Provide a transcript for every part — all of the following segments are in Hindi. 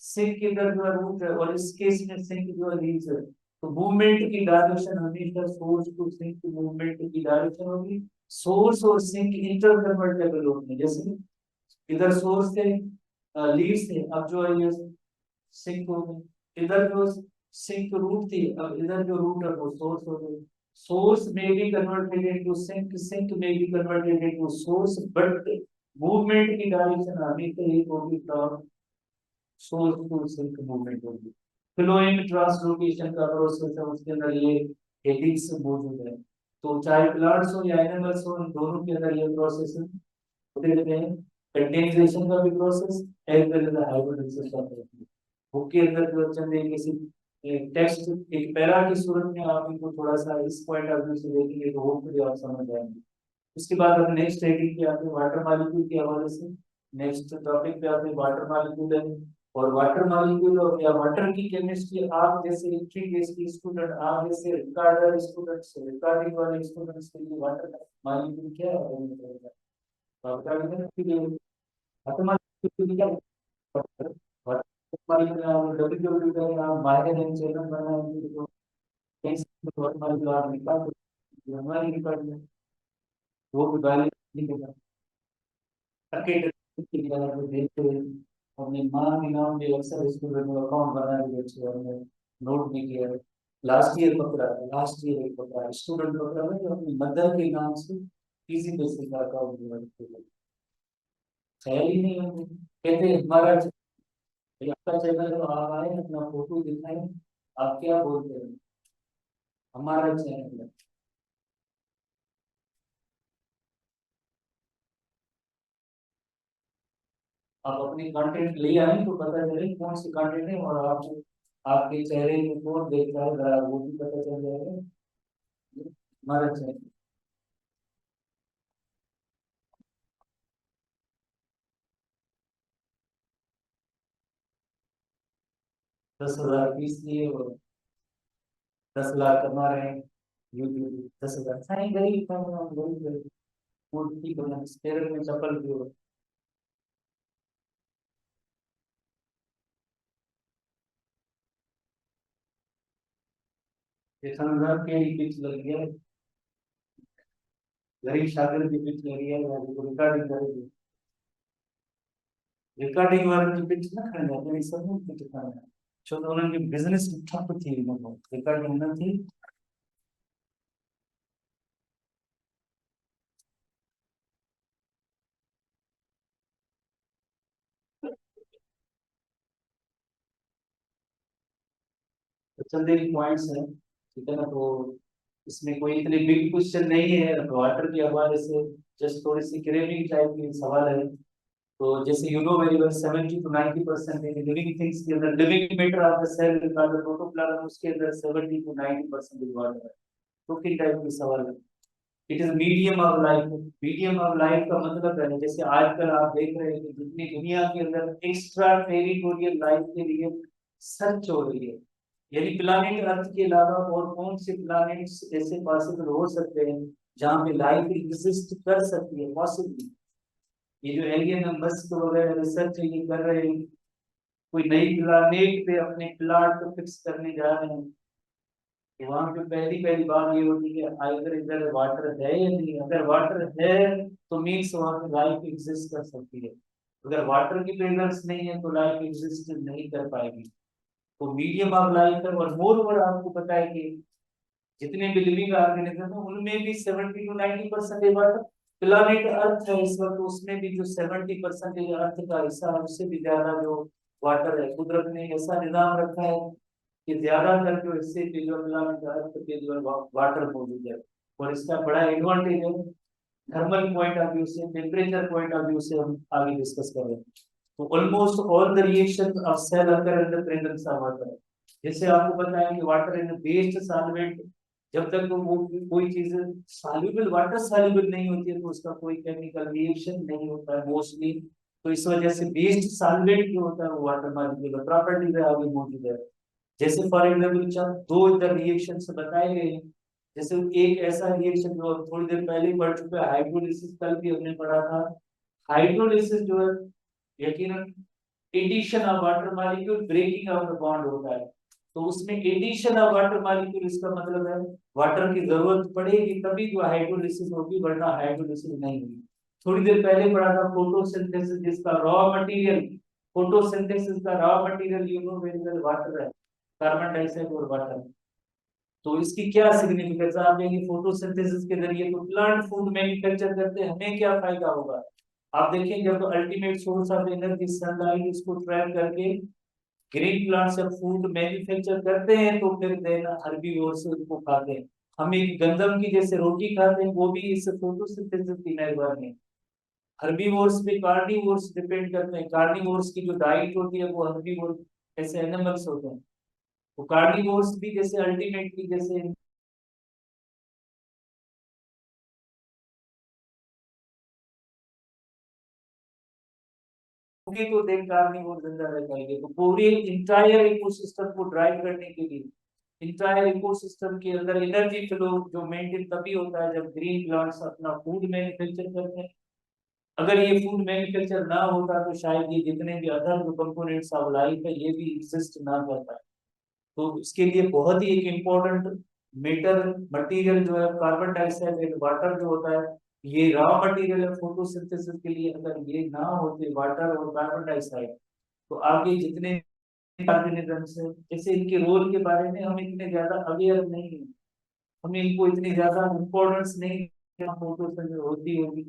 सिंक के अंदर जो है रूट है, और इस केस में सिंक जो है लीव्स है। तो मूवमेंट की डायरेक्शन हमेशा सोर्स टू सिंक मूवमेंट की डायरेक्शन होगी। सोर्स और सिंक इंटरकन्वर्टेबल होते हैं। जैसे इधर सोर्स थे, लीव्स थे, अब जो है ये सिंक हो गई। इधर जो सिंक रूट थी, अब इधर जो रूट है वो सोर्स हो गई। सोर्स में भी कन्वर्टेड इनटू सिंक, सिंक में भी converted into source, but movement की डायरेक्शन हमेशा एक होगी from source to sink movement होगी। फ्लोएम ट्रांसलोकेशन का प्रोसेस है, उसके अंदर ये हेडिंग्स मौजूद है। तो चाहे प्लांट्स हो या एनिमल्स हो, इन दोनों के अंदर ये प्रोसेस होते रहते हैं। कंटेनराइजेशन का भी process as well as hybridization का प्रोसेस। बुक के अंदर जो चंद एक किसी टेक्स्ट एक पैरा की सूरत में आप इनको थोड़ा सा इस पॉइंट ऑफ व्यू से देखेंगे तो होपफुली आप समझ जाएंगे। उसके बाद हम नेक्स्ट हेडिंग पे आते हैं वाटर मॉलिक्यूल के हवाले से। नेक्स्ट टॉपिक पे आते हैं वाटर मॉलिक्यूल है। और वाटर मॉलिक्यूल और या वाटर की केमिस्ट्री, आप जैसे एंट्री केस की स्टूडेंट, आप जैसे रिकॉर्डर स्टूडेंट्स, रिकॉर्डिंग वाले स्टूडेंट्स के लिए वाटर मॉलिक्यूल क्या है, तो आप क्या करेंगे कि वाटर मॉलिक्यूल क्या है। वाटर मॉलिक्यूल आप डब्ल्यू करें, आप बाहर चैनल बनाएंगे तो कहीं से वाटर मॉलिक्यूल आप निकाल सकते हैं, हमारी रिकॉर्ड में वो भी वैलिड नहीं देखते हैं। हमने माँ के नाम पे अक्सर स्टूडेंट को अकाउंट बना दिए थे, हमने नोट नहीं किया। लास्ट ईयर पकड़ा, लास्ट ईयर एक पकड़ा स्टूडेंट पकड़ा है जो अपनी मदर के नाम से इजी बेसिस का अकाउंट बनाते थे। ख्याल ही नहीं होते, कहते हैं हमारा आपका चैनल तो आप आए अपना फोटो दिखाएं, आप क्या बोलते हैं हमारा चैनल है। आप अपनी कंटेंट ले आए तो पता चले कौन सी कंटेंट है, और आप आपके चेहरे को कौन देख रहा है जरा वो भी पता चल जाएगा। हमारा चैनल 10,000 फीस लिए और 10 लाख कमा रहे हैं। यूट्यूब 10,000 साइन गरीब था, गरीब गरीब मूर्ति बना पैर में चप्पल भी हो। ये समझा के पिच लग गया, गरीब शागिर्द की पिच लगी है, रिकॉर्डिंग करेगी। रिकॉर्डिंग वाले की पिच ना खाने जाते हैं, सब पिच खाने जो तो उन्होंने बिजनेस ठप थी, मतलब रिकॉर्डिंग ना थी। तो चंदे की पॉइंट्स हैं, ठीक है ना। तो इसमें कोई इतने बिग क्वेश्चन नहीं है वाटर के हवाले से, जस्ट थोड़ी सी ग्रेविंग टाइप की सवाल है। तो जैसे you know very well 70 to 90% living things के अंदर, living matter of the cell record protoplasm, उसके अंदर 70 to 90% वाटर है। तो किस टाइप की सवाल है। It is medium of life. Medium of life का मतलब है जैसे आजकल आप देख रहे हैं कि जितनी दुनिया के अंदर एक्स्ट्रा टेरिटोरियल लाइफ के लिए सर्च हो रही है, यानी प्लानिट अर्थ के अलावा और कौन से प्लानिट्स ऐसे पॉसिबल हो सकते हैं जहां पे लाइफ एग्जिस्ट कर सकती है पॉसिबली। ये जो एलियन मस्क वगैरह रिसर्च ये कर रहे हैं, कोई नई प्लानेट पे अपने प्लाट को फिक्स करने जा रहे हैं, तो वहां पे पहली पहली बात ये होती है अगर इधर वाटर है या नहीं। अगर वाटर है तो मीन्स वहां पे लाइफ एग्जिस्ट कर सकती है। अगर वाटर की प्रेजेंस नहीं है तो लाइफ एग्जिस्ट नहीं कर पाएगी। तो मीडियम ऑफ लाइफ है। और मोर ओवर आपको पता है कि जितने भी लिविंग ऑर्गेनिज्म है उनमें भी 70 to 90% वाटर। प्लानिट अर्थ है इस वक्त, उसमें भी जो 70% अर्थ का हिस्सा है उससे भी ज्यादा जो वाटर है। कुदरत ने ऐसा निजाम रखा है कि ज्यादातर जो हिस्से पे जो प्लानिट अर्थ पे जो वाटर मौजूद है। और इसका बड़ा एडवांटेज है थर्मल पॉइंट ऑफ व्यू से, टेम्परेचर पॉइंट ऑफ व्यू से हम आगे डिस्कस कर रहे हैं। तो almost all the reaction of cell occur in the presence of water. जैसे आपको पता है कि वाटर इन बेस्ड सॉल्वेंट, जब तक वो कोई चीज सॉल्युबल वाटर सॉल्युबल नहीं होती है तो उसका कोई केमिकल रिएक्शन नहीं होता है मोस्टली। तो इस वजह से बेस्ड सॉल्वेंट जो होता है वो वाटर मॉलिक्यूल प्रॉपर्टी में आगे मौजूद है। जैसे फॉर एग्जाम्पल दो इधर रिएक्शन बताए गए हैं। जैसे एक ऐसा रिएक्शन जो थोड़ी देर पहले ही पढ़ चुका है, हाइड्रोलिसिस, कल भी हमने पढ़ा था। हाइड्रोलिसिस जो है यकीनन addition of water molecule, breaking of the bond होता है। तो उसमें एडिशन ऑफ वाटर मॉलिक्यूल, इसका मतलब है वाटर की जरूरत पड़ेगी तभी जो हाइड्रोलिसिस होगी, वरना हाइड्रोलिसिस नहीं होगी। थोड़ी देर पहले पढ़ा था फोटोसिंथेसिस, जिसका रॉ मटेरियल, फोटोसिंथेसिस का raw material you know very well water है, कार्बन डाइऑक्साइड और वाटर। तो इसकी क्या सिग्निफिकेंस आप देखेंगे, फोटोसिंथेसिस के जरिए तो प्लांट फूड मैन्युफैक्चर करते हैं, हमें क्या फायदा होगा। आप देखेंगे जब ultimate source of energy sunlight, इसको ट्रैप करके ग्रीन प्लांट से फूड मैन्युफैक्चर करते हैं, तो फिर देन हर्बीवोर्स उसको खाते हैं। हम एक गंदम की जैसे रोटी खाते हैं, वो भी इस फोटोसिंथेसिस की निर्भर है। हर्बीवोर्स पे कार्निवोर्स डिपेंड करते हैं, कार्निवोर्स की जो डाइट होती है वो हर्बीवोर ऐसे एनिमल्स होते हैं। तो कार्निवोर्स भी जैसे अल्टीमेटली जैसे होंगे तो देन कार्निवोर जिंदा रह जाएंगे। तो पूरे इंटायर इकोसिस्टम को ड्राइव करने के लिए इंटायर इकोसिस्टम के अंदर एनर्जी फ्लो जो मेंटेन तभी होता है जब ग्रीन प्लांट्स अपना फूड मैन्युफैक्चर करते हैं। अगर ये फूड मैन्युफैक्चर ना होता तो शायद ये जितने भी अदर जो कंपोनेंट्स ऑफ लाइफ है ये भी एग्जिस्ट ना कर पाए। तो इसके लिए बहुत ही एक इम्पोर्टेंट मेटर मटेरियल जो है कार्बन डाइऑक्साइड एंड वाटर जो होता है, ये रॉ मटेरियल है फोटोसिंथेसिस के लिए। अगर ये ना होते वाटर और कार्बन डाइऑक्साइड, तो आगे जितने ऑर्गेनिजम्स हैं जैसे इनके रोल के बारे में हम इतने ज्यादा अवेयर नहीं है, हमें इनको इतनी ज्यादा इम्पोर्टेंस नहीं फोटोसिंथेसिस होती होगी,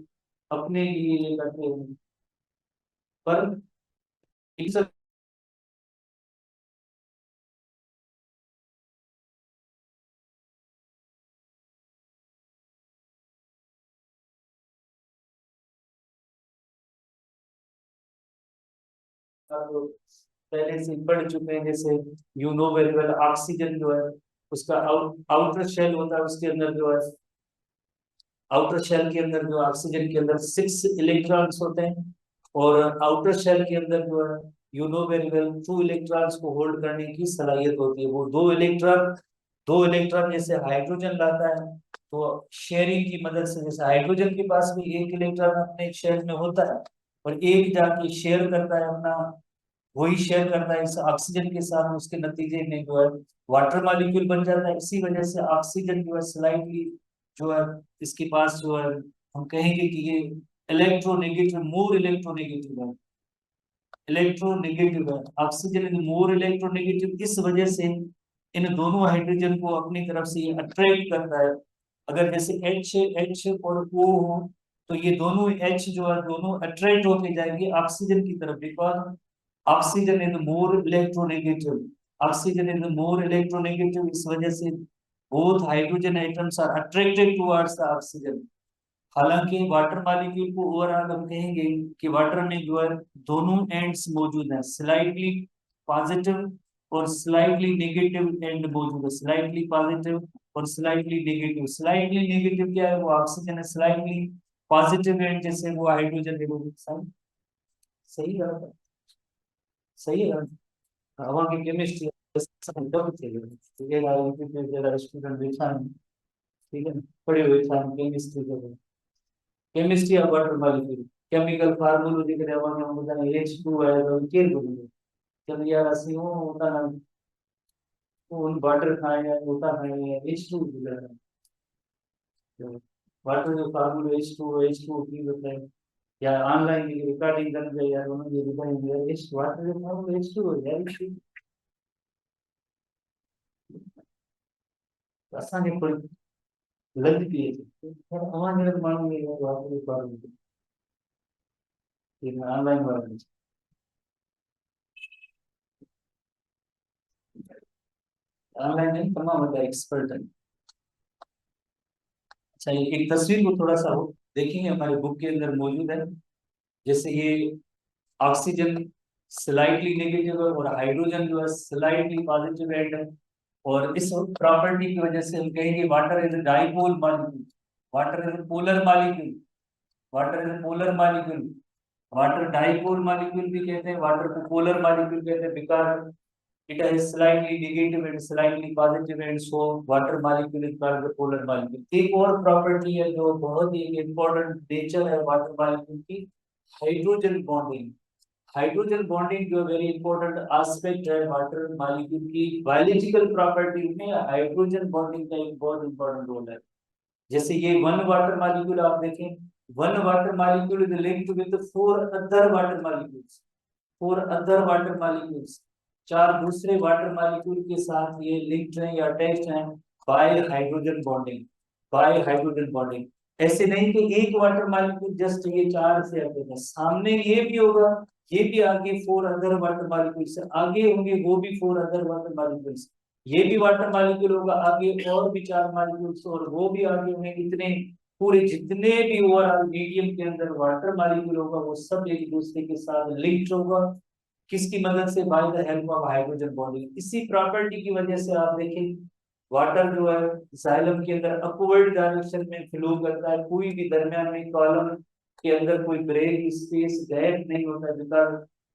अपने लिए ये करते होंगे। पर इन सब का तो पहले से पढ़ चुके हैं। जैसे you know very well oxygen जो है उसका आउटर शेल होता है, उसके अंदर जो है आउटर शेल के अंदर जो ऑक्सीजन के अंदर 6 इलेक्ट्रॉन्स होते हैं, और आउटर शेल के अंदर जो है you know very well 2 electrons को होल्ड करने की सलाहियत होती है। वो दो इलेक्ट्रॉन जैसे हाइड्रोजन लाता है, तो शेयरिंग की मदद से, जैसे हाइड्रोजन के पास भी एक इलेक्ट्रॉन अपने शेल में होता है और एक जाके शेयर करता है अपना, वही शेयर करता है इस ऑक्सीजन के साथ, उसके नतीजे में जो है वाटर मॉलिक्यूल बन जाता है। इसी वजह से ऑक्सीजन जो है स्लाइटली जो है इसके पास जो है हम कहेंगे कि ये इलेक्ट्रोनेगेटिव, मोर इलेक्ट्रोनेगेटिव है, इलेक्ट्रोनेगेटिव है। ऑक्सीजन इज मोर इलेक्ट्रोनेगेटिव, इस वजह से इन दोनों हाइड्रोजन को अपनी तरफ से ये अट्रैक्ट करता है। अगर जैसे एच एच और ओ हो, तो ये दोनों एच जो है दोनों अट्रैक्ट होके जाएंगे ऑक्सीजन की तरफ, because oxygen is more electronegative, oxygen is more electronegative. इस वजह से both hydrogen atoms are attracted towards the oxygen. हालांकि वाटर मॉलिक्यूल को ओवरऑल हम कहेंगे कि वाटर में जो है दोनों एंड्स मौजूद हैं, स्लाइटली पॉजिटिव और स्लाइटली नेगेटिव एंड मौजूद है, स्लाइटली पॉजिटिव और स्लाइटली नेगेटिव। स्लाइटली नेगेटिव क्या है, वो ऑक्सीजन है, स्लाइटली पॉजिटिव एंड जैसे वो हाइड्रोजन है। वो सही सही है, सही है। हवा की केमिस्ट्री ठीक है, स्टूडेंट बैठा है, ठीक है, पढ़े हुए था केमिस्ट्री के, chemistry of water molecule, chemical formula दिख रहे हैं हम बताने H2 है तो केर बोलेंगे जब यार असली हो होता ना, उन वाटर खाए या होता खाए H2 दिख रहा है। तो वाटर जो फार्मूला H2 की बताए या ऑनलाइन रिकॉर्डिंग कर दे यार, उन्होंने बताएंगे यार H वाटर जो फार्मूला H2 हो यार, आसान है पर लगती है हमारे मालूम है वाटर फार्मूला ऑनलाइन वाला ऑनलाइन नहीं करना होता एक्सपर्ट है। अच्छा, ये एक तस्वीर को थोड़ा सा हो देखेंगे, हमारे बुक के अंदर मौजूद है। जैसे ये ऑक्सीजन स्लाइटली नेगेटिव है और हाइड्रोजन जो है स्लाइटली पॉजिटिव एंड है, और इस प्रॉपर्टी की वजह से हम कहेंगे water is dipole molecule, water is polar molecule, water is polar molecule. Water dipole molecule भी कहते हैं, वाटर को पोलर मॉलिक्यूल कहते हैं, because it has slightly negative and slightly positive and so water molecule is called the polar molecule। एक और प्रॉपर्टी है जो बहुत ही इंपॉर्टेंट नेचर है वाटर मॉलिक्यूल की, हाइड्रोजन बॉन्डिंग। हाइड्रोजन बॉन्डिंग जो वेरी इंपॉर्टेंट एस्पेक्ट है वाटर मॉलिक्यूल की बायोलॉजिकल प्रॉपर्टी में, हाइड्रोजन बॉन्डिंग का एक बहुत इंपॉर्टेंट रोल है। जैसे ये वन वाटर मॉलिक्यूल आप देखें, one water molecule is linked with four other water molecules, four other water molecules, चार दूसरे वाटर मॉलिक्यूल के साथ ये लिंक्ड हैं या अटैच्ड हैं bye hydrogen bonding, bye hydrogen bonding. ऐसे नहीं कि एक वाटर मॉलिक्यूल जस्ट ये चार से अटैच है, सामने ये भी होगा, ये भी आगे फोर अदर वाटर मॉलिक्यूल्स आगे होंगे, वो भी फोर अदर वाटर मॉलिक्यूल्स, ये भी वाटर मॉलिक्यूल होगा आगे और भी चार मॉलिक्यूल्स और वो भी आगे होंगे, इतने पूरे जितने भी ओवरऑल मीडियम के अंदर वाटर मॉलिक्यूल होगा वो सब एक दूसरे के साथ लिंक्ड होगा, किसकी मदद से, by the help of hydrogen bonding. इसी प्रॉपर्टी की वजह से आप देखें वाटर जो है जाइलम के अंदर अपवर्ड डायरेक्शन में फ्लो करता है, कोई भी दरमियान में कॉलम के अंदर कोई ब्रेक स्पेस गैप नहीं होता, because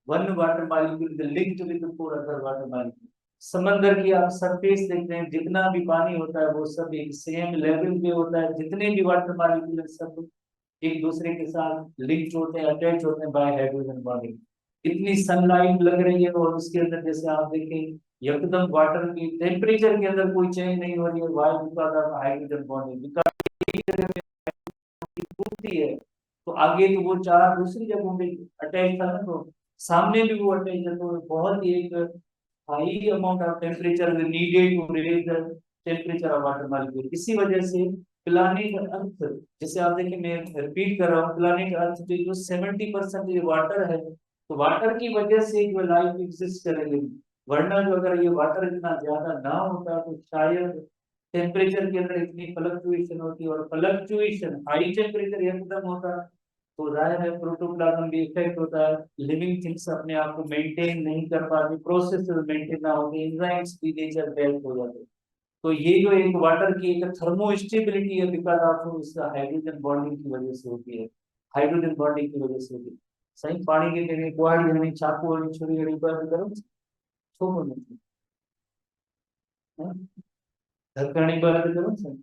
one water molecule is linked with four other water molecule. समंदर की आप सरफेस देखते हैं, जितना भी पानी होता है वो सब एक सेम लेवल पे होता है, जितने भी वाटर मॉलिक्यूल है सब एक दूसरे के साथ लिंक्ड होते हैं, अटैच होते हैं बाय हाइड्रोजन बॉन्डिंग। इतनी सनलाइट लग रही है और उसके अंदर जैसे आप देखें एकदम वाटर की टेम्परेचर के अंदर कोई चेंज नहीं हो रही है, why because of hydrogen bonding. Because टूटती है तो आगे तो वो चार दूसरी जगहों पे अटैच था ना, तो सामने भी वो अटैच है, तो बहुत ही एक high amount of temperature needed to raise the temperature of water molecule. इसी वजह से प्लानिट अर्थ, जैसे आप देखिए मैं रिपीट कर रहा हूँ, प्लानिट अर्थ पे जो 70% ये वाटर है, तो वाटर की वजह से जो लाइफ एग्जिस्ट करेगी, वरना जो अगर ये वाटर इतना ज्यादा ना होता तो शायद टेम्परेचर के अंदर इतनी फ्लक्चुएशन होती, और फ्लक्चुएशन हाई टेम्परेचर एकदम होता तो जाहिर है प्रोटोप्लाज्म भी इफेक्ट होता है, लिविंग थिंग्स अपने आप को मेंटेन नहीं कर पाती, प्रोसेस मेंटेन ना होती, एंजाइम्स भी नेचर डेथ हो जाते। तो ये जो एक वाटर की एक थर्मो स्टेबिलिटी है बिकॉज ऑफ इस हाइड्रोजन बॉन्डिंग की वजह से होती है, हाइड्रोजन बॉन्डिंग की वजह से होती है। सही पानी के लिए कुआड़ी हमें चाकू और छुरी हड़ी पर करो छोड़ो नहीं, धरकरणी पर करो सही,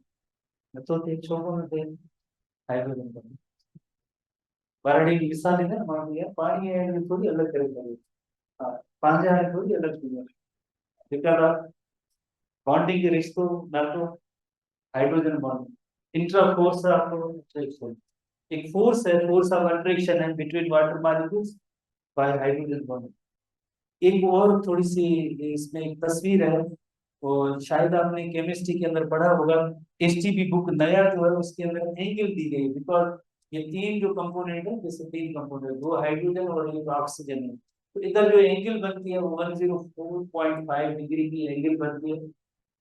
तो थे छोड़ो में थे हाइड्रोजन बॉन्डिंग बारडी की मिसाल है ना, मान लिया पानी है ये थोड़ी अलग करेगा, हाँ पांजा है थोड़ी अलग चीज है, बिकॉज बॉन्डिंग के रिश्तों ना तो हाइड्रोजन बॉन्ड इंट्रा फोर्स आपको एक फोर्स है, फोर्स ऑफ अट्रैक्शन है between water molecules bye hydrogen bond. एक और थोड़ी सी इसमें एक तस्वीर है, और शायद आपने केमिस्ट्री के अंदर पढ़ा होगा, एसटीपी बुक नया जो है उसके अंदर एंगल दी गई, बिकॉज ये तीन जो कंपोनेंट है, जैसे तीन कंपोनेंट, दो हाइड्रोजन और एक ऑक्सीजन है, तो इधर जो एंगल बनती है वो 104.5 डिग्री की एंगल बनती है,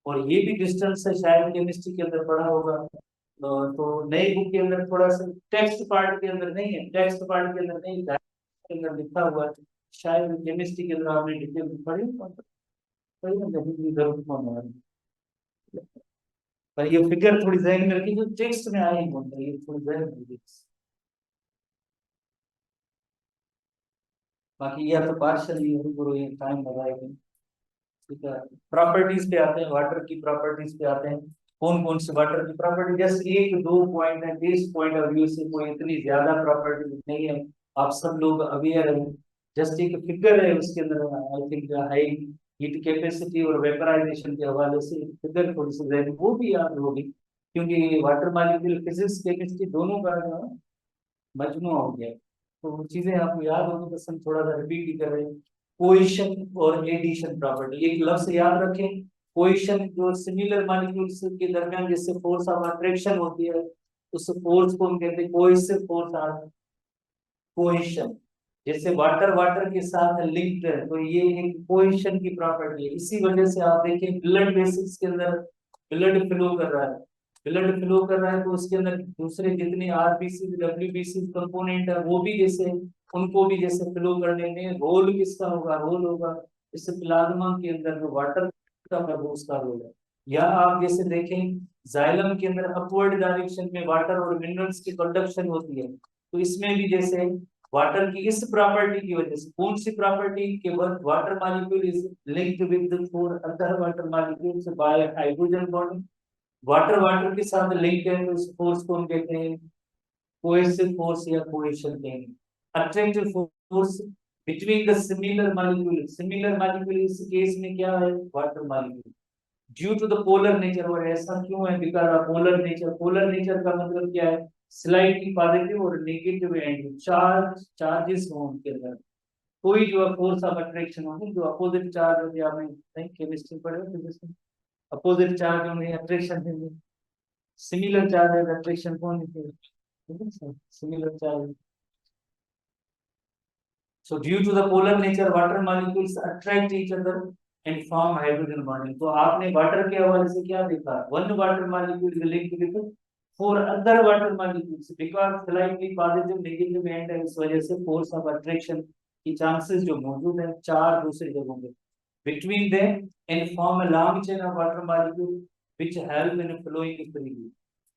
और ये भी डिस्टेंस है, शायद केमिस्ट्री के अंदर पढ़ा होगा। तो नई बुक के अंदर थोड़ा सा टेक्स्ट पार्ट के अंदर नहीं है, टेक्स्ट पार्ट के अंदर नहीं, के अंदर लिखा हुआ है, शायद केमिस्ट्री के अंदर आपने डिटेल में पढ़ी पढ़ी ना, नहीं की जरूरत कौन है, पर ये फिगर थोड़ी जहन में रखी, जो टेक्स्ट में आई है ये थोड़ी जहन में रखी। बाकी या तो पार्शियली गुरु ये टाइम लगाएगा। ठीक है, प्रॉपर्टीज पे आते हैं, वाटर की प्रॉपर्टीज पे आते हैं, कौन कौन से वाटर की प्रॉपर्टी, जस्ट एक दो पॉइंट है, बेस पॉइंट ऑफ व्यू से कोई इतनी ज्यादा प्रॉपर्टी नहीं है, आप सब लोग अवेयर हैं, जस्ट एक फिगर है उसके अंदर, I think high heat capacity और वेपराइजेशन के हवाले से एक फिगर थोड़ी सी रहेगी, वो भी याद होगी, क्योंकि वाटर मॉलिक्यूल फिजिक्स केमिस्ट्री दोनों का जो है मजमू हो गया, तो वो चीजें आपको याद होगी, बस हम थोड़ा सा रिपीट ही कर रहे हैं। कोएशन और एडिशन प्रॉपर्टी, एक लफ्ज याद रखें, कोएशन जो सिमिलर मॉलिक्यूल्स के दरमियान जिससे फोर्स ऑफ अट्रैक्शन होती है, उस फोर्स को हम कहते हैं कोएसिव फोर्स ऑफ कोएशन। जैसे वाटर वाटर के साथ लिंक्ड है, तो ये एक कोएशन की प्रॉपर्टी है, इसी वजह से आप देखिए ब्लड वेसल्स के अंदर ब्लड फ्लो कर रहा है, ब्लड फ्लो कर रहा है तो उसके अंदर दूसरे जितने आरबीसी डब्ल्यूबीसी कंपोनेंट है वो भी जैसे उनको भी जैसे फ्लो करने में रोल किसका होगा, रोल होगा इससे प्लाज्मा के अंदर जो वाटर का है वो उसका रोल है। या आप जैसे देखें जाइलम के अंदर अपवर्ड डायरेक्शन में वाटर और मिनरल्स की कंडक्शन होती है, तो इसमें भी जैसे वाटर की इस प्रॉपर्टी की वजह से, कौन सी प्रॉपर्टी के water molecule is linked with four other water molecules bye hydrogen bond, water water के साथ लिंक है, तो इस फोर्स को हम कहते हैं कोएसिव फोर्स या कोएशन कहेंगे। Attractive force between the similar molecule इस केस में क्या है, water molecule. Due to the polar nature, और ऐसा क्यों है, बिकॉज ऑफ पोलर नेचर का मतलब क्या है, स्लाइटली पॉजिटिव और नेगेटिव एंड चार्जेस हो उनके अंदर, कोई जो फोर्स ऑफ अट्रैक्शन होगी, जो अपोजिट चार्ज होगी, आपने नहीं केमिस्ट्री पढ़े हो फिजिक्स में, अपोजिट चार्ज होंगे अट्रैक्शन देंगे, सिमिलर चार्ज है अट्रैक्शन कौन देंगे, similar charge. So due to the polar nature, water molecules attract each other and form hydrogen bonding. तो आपने वाटर के हवाले से क्या देखा, one water molecule is linked with four other water molecules because slightly positive, negative and इस वजह से force of attraction की chances जो मौजूद है चार दूसरी जगहों पे between them and form a long chain of water molecule which help in flowing freely.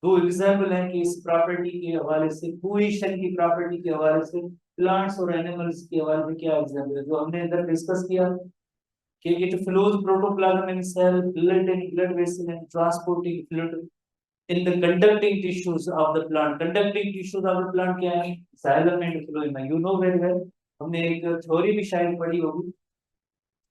दो एग्जाम्पल हैं कि इस प्रॉपर्टी के हवाले से, कोहेशन की प्रॉपर्टी के हवाले से, प्लांट्स और एनिमल्स के हवाले से क्या एग्जाम्पल है जो हमने इधर डिस्कस किया कि it flows protoplasm in cell, blood in blood vessel and transporting fluid in the conducting tissues of the plant. Conducting tissues of the plant क्या है, xylem and phloem. You know very well, हमने एक थ्योरी भी शायद पढ़ी होगी,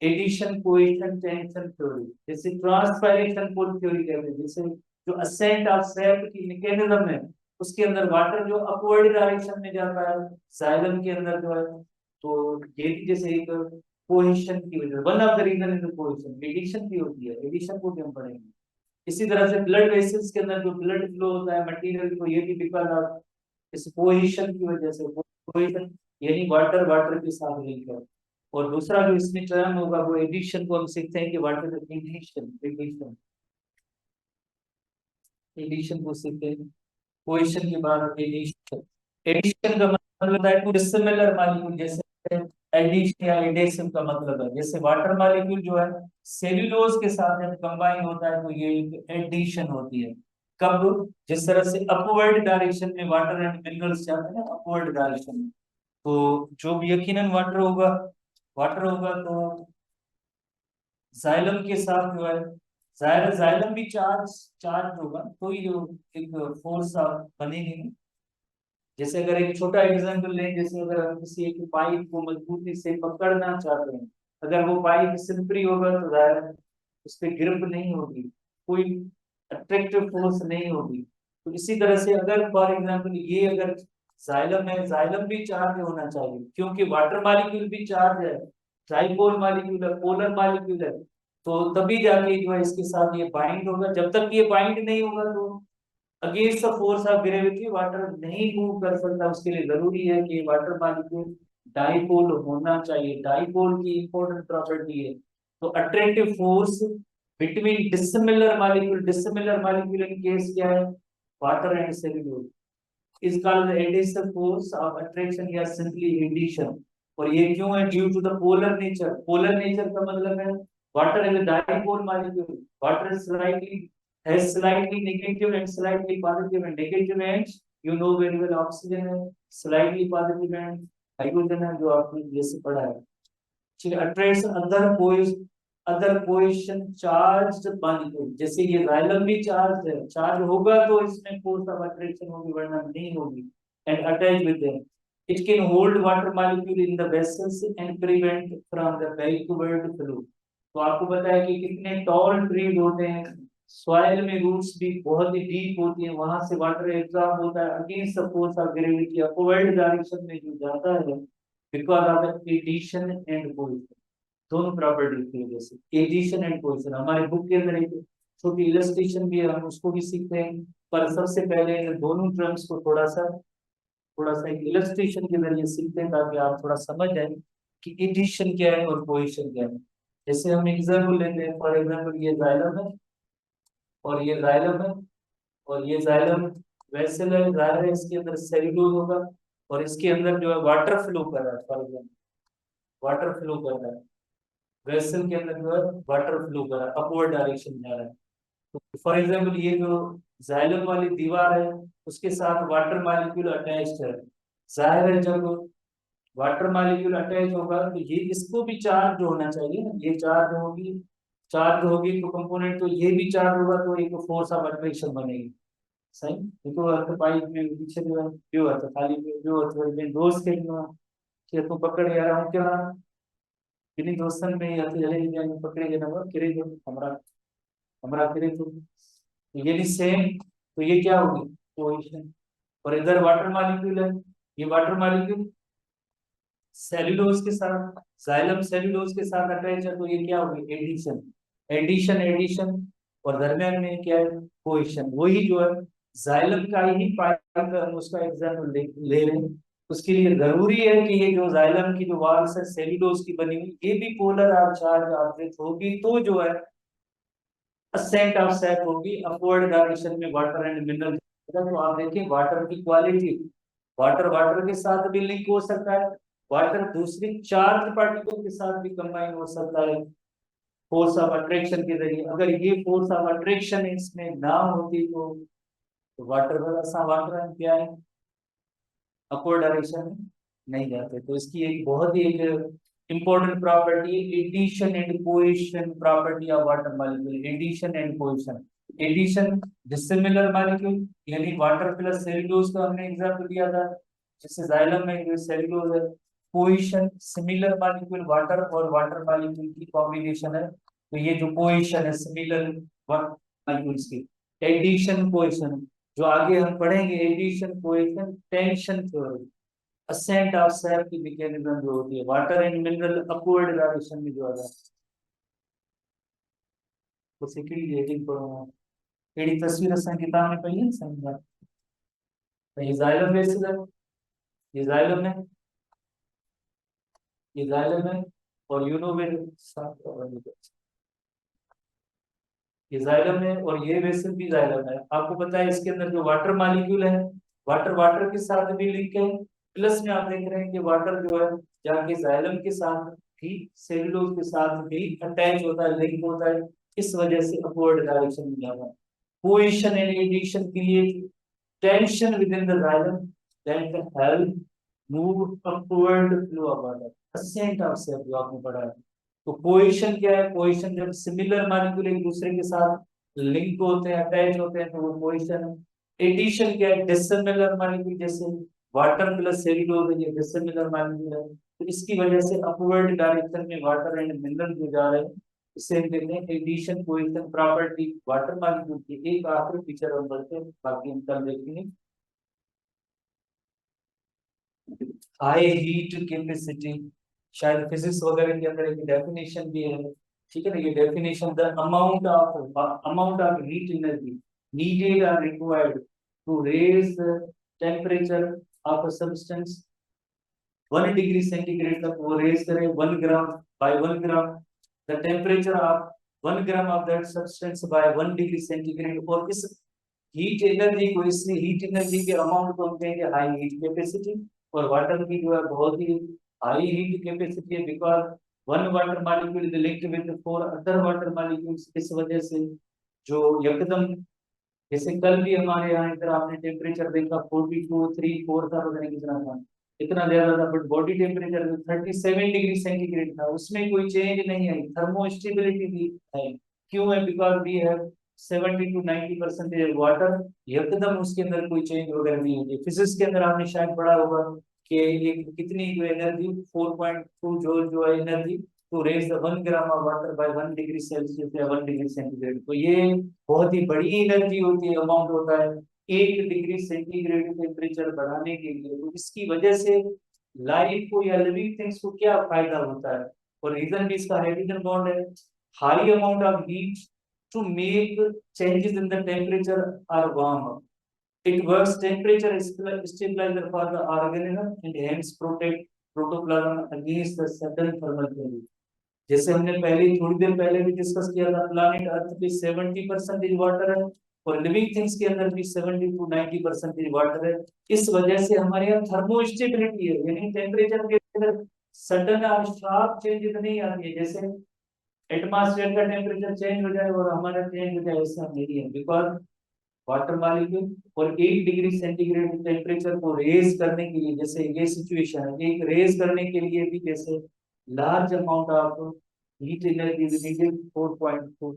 एडिशन कोएशन टेंशन थ्योरी, जैसे ट्रांसपायरेशन पुल थ्योरी कहते हैं, जैसे जो असेंट ऑफ सैप की मैकेनिज्म है उसके अंदर वाटर जो अपवर्ड डायरेक्शन में जाता है जाइलम के अंदर जो है, तो ये भी जैसे एक कोहेशन की वजह, one of the reason is cohesion, adhesion भी होती है, एडिशन को भी हम पढ़ेंगे। इसी तरह से ब्लड वेसल्स के अंदर जो ब्लड फ्लो होता है मटेरियल को, ये भी बिकॉज ऑफ इस कोहेशन की वजह से, कोहेशन यानी वाटर वाटर के साथ लिंक है। और दूसरा जो इसमें टर्म होगा वो एडिशन को हम सीखते हैं कि what is adhesion, adhesion, adhesion को सीखते हैं कोएशन के बाद एडिशन। एडिशन का मतलब होता है टू डिसिमिलर मॉलिक्यूल, जैसे एडिशन या एडेशन का मतलब है, जैसे वाटर मॉलिक्यूल जो है सेल्यूलोज के साथ जब कंबाइन होता है तो ये एक एडिशन होती है। कब, जिस तरह से अपवर्ड डायरेक्शन में वाटर एंड मिनरल्स जाते हैं ना, अपवर्ड डायरेक्शन में, तो जो भी यकीनन वाटर होगा तो जाइलम के साथ जो है, जाइलम भी चार्ज चार्ज होगा, तो ही जो एक फोर्स बनेगी ना। जैसे अगर एक छोटा एग्जांपल लें, जैसे अगर हम किसी एक पाइप को मजबूती से पकड़ना चाहते हैं, अगर वो पाइप सिल्परी होगा तो जाहिर है उस पर ग्रिप नहीं होगी, कोई अट्रैक्टिव फोर्स नहीं होगी। तो इसी तरह से अगर फॉर एग्जांपल ये अगर जाइलम है, जाइलम भी चार्ज होना चाहिए क्योंकि वाटर मॉलिक्यूल भी चार्ज है, ट्राइपोल मॉलिक्यूल है, पोलर मॉलिक्यूल है, तो तभी जाके जो है इसके साथ ये बाइंड होगा। जब तक ये बाइंड नहीं होगा तो against the force of gravity water नहीं मूव कर सकता। उसके लिए जरूरी है कि वाटर मॉलिक्यूल डाइपोल होना चाहिए, डाइपोल की इंपॉर्टेंट प्रॉपर्टी है। तो attractive force between dissimilar molecule in case क्या है, water and cellulose, is called the adhesive force of attraction या simply adhesion। और ये क्यों है, due to the polar nature का मतलब है water is a dipole molecule, water is slightly has slightly negative and slightly positive, and negative ends you know very well, oxygen है, slightly positive and hydrogen है जो आपने जैसे पढ़ा है। ठीक है, attracts अदर कोएशन चार्ज्ड मॉलिक्यूल, जैसे ये जाइलम भी चार्ज है, चार्ज होगा तो इसमें फोर्स ऑफ अट्रैक्शन होगी वरना नहीं होगी, and attach with them it can hold water molecule in the vessels and prevent from the backward flow. तो आपको पता है कि कितने टॉल ट्रीज होते हैं, सॉइल में रूट्स भी बहुत ही डीप होती है, वहां से वाटर एब्जॉर्ब होता है against the force of gravity upward direction में जो जाता है because of the adhesion and cohesion, दोनों प्रॉपर्टीज की वजह से। एडिशन एंड कोएशन हमारे बुक के अंदर एक छोटी इलस्ट्रेशन भी है, हम उसको भी सीखते हैं, पर सबसे पहले इन दोनों टर्म्स को थोड़ा सा एक इलस्ट्रेशन के जरिए सीखते हैं ताकि आप थोड़ा समझ जाए कि एडिशन क्या है और कोएशन क्या है। जैसे हम एग्जाम्पल लेते हैं, फॉर एग्जाम्पल ये जाइलम है और ये जाइलम है और ये जाइलम वेसल है, जाहिर है इसके अंदर सेल्यूलोज होगा और इसके अंदर जो है वाटर फ्लो कर रहा है, फॉर एग्जाम्पल वाटर फ्लो कर रहा है, वेसल के अंदर जो है वाटर फ्लो कर रहा है, अपवर्ड डायरेक्शन जा रहा है। तो फॉर एग्जांपल ये जो जाइलम वाली दीवार है उसके साथ वाटर मॉलिक्यूल अटैच्ड है, जाहिर है जब वाटर मॉलिक्यूल अटैच होगा तो ये इसको भी चार्ज होना चाहिए ना, ये चार्ज होगी तो कंपोनेंट, तो ये भी चार्ज होगा तो एक फोर्स ऑफ अट्रैक्शन बनेगी। सही, देखो अर्थ पाइप में पीछे जो है जो अर्थ खाली में जो अर्थ में दोस्त के जो कि तू पकड़ यार हूँ क्या किन्हीं दोस्तन में या तो जले जाएंगे पकड़े गए ना किरे जो हमारा हमारा किरे तो ये भी सेम। तो ये क्या होगी कोएफिशिएंट। और इधर वाटर मॉलिक्यूल है, ये वाटर मॉलिक्यूल सेल्यूलोज के साथ जाइलम सेल्यूलोज के साथ अटैच है, तो ये क्या होगी एडिशन। Adhesion addition. और दरम्यान में क्या है कोएफिशिएंट, वही जो है जाइलम का ही पार्ट हम उसका एग्जांपल ले रहे हैं। उसके लिए जरूरी है कि ये जो जाइलम की जो वॉल्स है सेल्यूलोज की बनी हुई ये भी पोलर चार्ज ऑब्जेक्ट होगी, तो जो है असेंट ऑफ सैप होगी अपवर्ड डायरेक्शन में वाटर एंड मिनरल। तो आप देखिए वाटर की क्वालिटी, वाटर वाटर के साथ भी लिंक हो सकता है, वाटर दूसरी चार्ज पार्टिकल के साथ भी कंबाइन हो सकता है फोर्स ऑफ अट्रैक्शन के जरिए। अगर ये फोर्स ऑफ अट्रैक्शन इसमें ना होती तो वाटर वाला सा वाटर क्या है अपवर्ड डायरेक्शन में नहीं जाते। तो इसकी एक बहुत ही एक important property adhesion and cohesion property of water molecule. Adhesion and cohesion, adhesion dissimilar molecule यानी वाटर प्लस सेल्यूलोज का हमने एग्जांपल दिया था जिससे जाइलम में जो सेल्यूलोज है। कोएशन सिमिलर मॉलिक्यूल वाटर और वाटर मॉलिक्यूल की कॉम्बिनेशन है, तो ये जो कोएशन है सिमिलर मॉलिक्यूल्स की। एडिशन कोएशन जो आगे हम पढ़ेंगे, adhesion cohesion tension theory ascent of sap की मैकेनिज्म जो होती है water and mineral upward direction में जो आता है तो सेकंड रेटिंग पर एडी तस्वीर असन किताब में पढ़ी है समझा। तो ये जाइलम बेसिस है, ये जाइलम है, ये जाइलम है और यू नो मेरे साथ ये जाइलम है और ये बेसिस भी जाइलम है। आपको पता है इसके अंदर जो वाटर मॉलिक्यूल है वाटर वाटर के साथ भी लिंक है, प्लस में आप देख रहे हैं कि वाटर जो है जाके जाइलम के साथ भी सेलुलोज के साथ भी अटैच होता है लिंक होता है, इस वजह से अपवर्ड डायरेक्शन में जाता है। Cohesion and adhesion create tension within the xylem that help move upward flow of water ascent of sap जो आपने पढ़ा है। तो कोएशन क्या है, कोएशन जब सिमिलर मॉलिक्यूल एक दूसरे के साथ लिंक होते हैं अटैच होते हैं तो वो कोएशन है। एडिशन क्या है, डिसिमिलर मॉलिक्यूल जैसे वाटर प्लस सेल्यूलोज है ये डिसिमिलर मॉलिक्यूल है, तो इसकी वजह से अपवर्ड डायरेक्शन में वाटर एंड मिनरल जो जा रहे हैं इसे हम कहते हैं adhesion cohesion property water molecule की। एक आखिरी फीचर हम बढ़ते हैं बाकी हम कल देखेंगे। हाई हीट कैपेसिटी, शायद फिजिक्स वगैरह के अंदर एक डेफिनेशन भी है, ठीक है ना। ये definition the amount of heat energy needed और required to raise the temperature of a substance 1 degree centigrade तक वो रेज करे 1 gram by 1 gram the temperature of 1 gram of that substance by 1 degree centigrade. और इस हीट एनर्जी को, इस हीट एनर्जी के अमाउंट को हम कहेंगे हाई हीट कैपेसिटी। और वाटर की जो है बहुत ही हाई हीट कैपेसिटी है because one water molecule is linked with 4 other water molecules. इस वजह से जो एकदम जैसे कल भी हमारे यहाँ इधर आपने टेम्परेचर देखा 42 3 4 था पता नहीं कितना था, इतना ज्यादा था, but body temperature 37 degree centigrade था, उसमें कोई चेंज नहीं आई, थर्मो स्टेबिलिटी भी है। क्यों है, because we have 70 to 90% water, एकदम उसके अंदर कोई चेंज वगैरह नहीं होती। फिजिक्स के अंदर आपने शायद पढ़ा होगा कि ये कितनी जो एनर्जी 4.2 जूल जो है energy to raise the 1 gram of water by 1 degree Celsius या 1 डिग्री सेंटीग्रेड। तो ये बहुत ही बड़ी एनर्जी होती है, अमाउंट होता है 1 डिग्री सेंटीग्रेड टेम्परेचर बढ़ाने के लिए। तो इसकी वजह से लाइफ को या लिविंग थिंग्स को क्या फायदा होता है, और रीजन भी इसका हाइड्रोजन बॉन्ड है। High amount of heat to make changes in the temperature or warm up. It works temperature stabilizer for the organism and hence protect protoplasm against the sudden thermal changes. जैसे हमने पहले थोड़ी देर पहले भी डिस्कस किया था, प्लानिट अर्थ पे 70% वाटर है और लिविंग थिंग्स के अंदर भी 70 to 90% वाटर है। इस वजह से हमारे यहाँ थर्मो स्टेबिलिटी है, यानी टेम्परेचर के अंदर सडन और शार्प चेंजेस नहीं आती है। जैसे एटमॉस्फेयर का टेम्परेचर चेंज हो जाए और हमारा चेंज हो जाए, ऐसा नहीं है बिकॉज वाटर मॉलिक्यूल और 1 डिग्री सेंटीग्रेड टेम्परेचर को रेज करने के लिए, जैसे ये सिचुएशन है, एक रेज करने के लिए भी जैसे large amount of heat energy 4.4